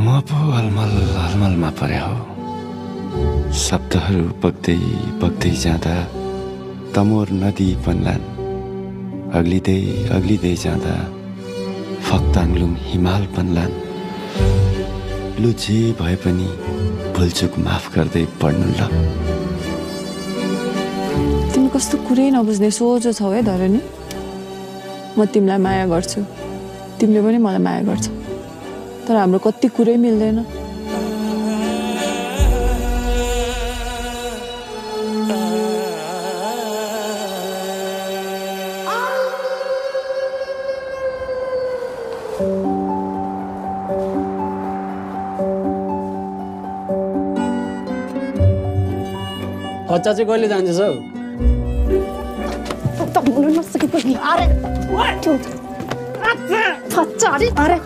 म पो अलमलमा परे हो। शब्दहरू बग्दै बग्दै जाँदा तमोर नदी पन्लान्, अग्लिँदै जाँदा फक्ताङलुङ हिमाल पन्लान्। लु जे भए पनि भुलचुक माफ गर्दै पढ्नु ल। तिमी कस्तो कुरै नबुझ्ने सोझो छौ है धरनी। म तिमीलाई माया गर्छु, तिमीले पनि मलाई माया गर्छ, तर हाम्रो कति कुरै मिल्दैन। खच्चा चाहिँ कहिले जान्छस् हौ? त हुनु नसकेपछि अरे खच्चा अरे